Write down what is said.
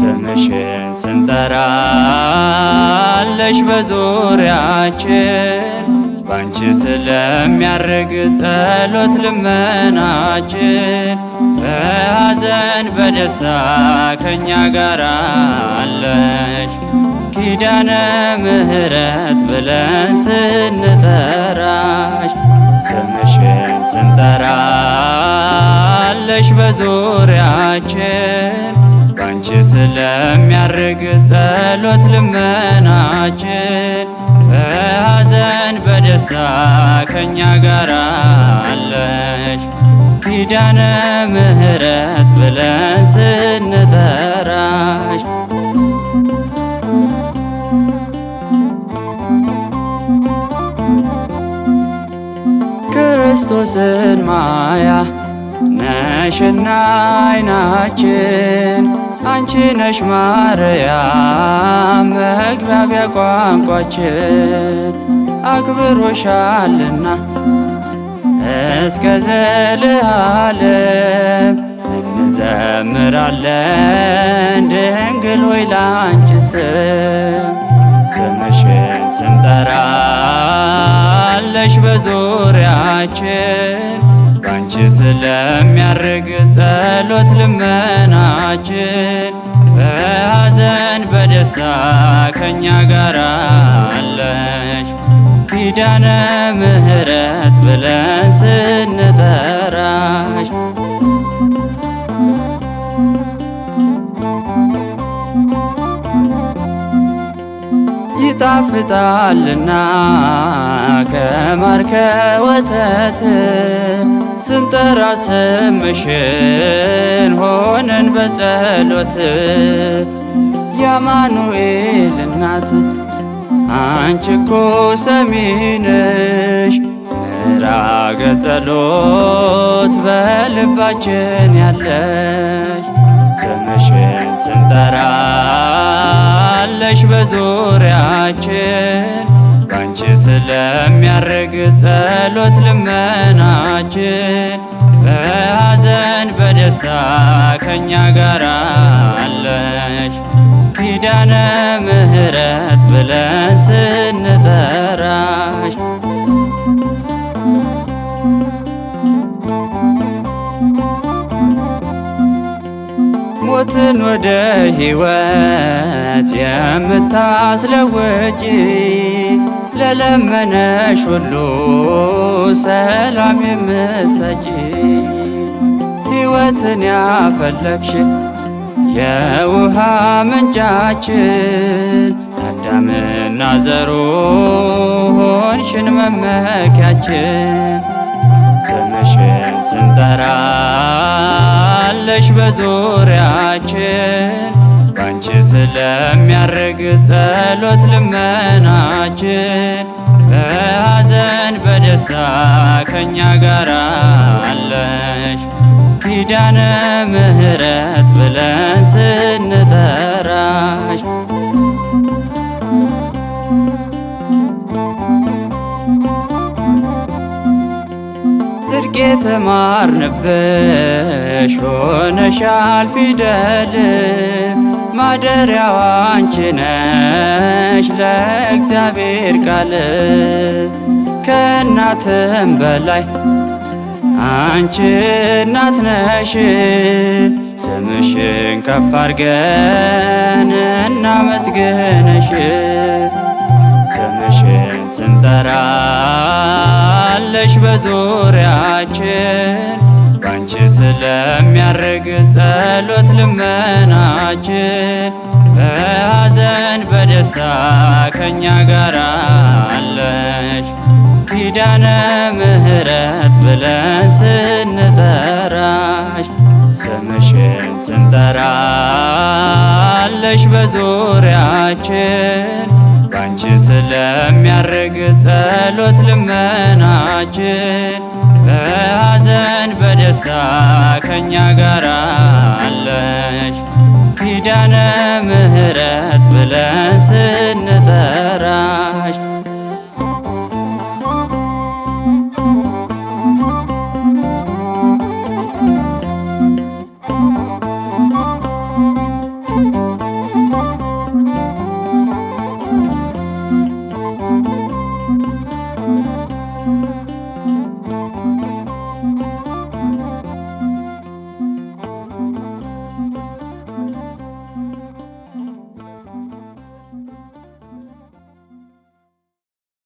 ስምሽን ስንጠራለሽ በዙሪያችን ባንቺ ስለሚያርግ ጸሎት ልመናችን በሐዘን በደስታ ከኛ ጋር አለሽ ኪዳነ ምሕረት ብለን ስንጠራሽ ስምሽን ስንጠራለሽ በዙሪያችን ባንቺ ስለሚያርግ ጸሎት ልመናችን በሐዘን በደስታ ከኛ ጋር አለሽ ኪዳነ ምሕረት ብለን ስንጠራሽ ክርስቶስን ማያ ነሽና ዓይናችን አንቺ ነሽ ማርያም መግባቢያ ቋንቋችን አክብሮሻልና እስከ ዘለዓለም እንዘምራለን ድንግል ሆይ ላንቺ ስም ስምሽን ስንጠራለሽ በዙሪያችን ባንቺ ስለሚያርግ ጸሎት ልመናችን በሐዘን በደስታ ከኛ ጋር አለሽ ኪዳነ ምሕረት ብለን ስንጠራሽ ይጣፍጣልና ከማር ከወተት ስንጠራ ስምሽን ሆነን በጸሎት የአማኑኤል እናት አንቺ እኮ ሰሚ ነሽ ምዕራገ ጸሎት በልባችን ያለሽ ስምሽን ስንጠራለሽ በዙሪያችን ባንቺ ስለሚያርግ ጸሎት ልመናችን በሐዘን በደስታ ከኛ ጋር አለሽ ኪዳነ ምሕረት ብለን ስንጠራሽ ሞትን ወደ ሕይወት የምታስለውጪ ለለመነሽ ሁሉ ሰላም የምትሰጪ ሕይወትን ያፈለቅሽ የውሃ ምንጫችን አዳምና ዘሩ ሆንሽን መመኪያችን ስምሽን ስንጠራለሽ በዙሪያችን ባንቺ ስለሚያርግ ጸሎት ልመናችን በሐዘን በደስታ ከኛ ጋር አለሽ ኪዳነ ምሕረት ብለን ስንጠራሽ ጽድቅ የተማርንብሽ ሆነሻል ፊደል ማደሪያው አንቺ ነሽ ለእግዚአብሔር ቃል ከእናትም በላይ አንቺ እናት ነሽ ስምሽን ከፍ አርገን እናመስግንሽ ስምሽን ስንጠራለሽ በዙሪያችን ባንቺ ስለሚያርግ ጸሎት ልመናችን በሐዘን በደስታ ከኛ ጋር አለሽ ኪዳነ ምሕረት ብለን ስንጠራሽ ስምሽን ስንጠራለሽ በዙሪያችን ባንቺ ስለሚያርግ ጸሎት ልመናችን በሐዘን በደስታ ከኛ ጋር አለሽ ኪዳነ ምሕረት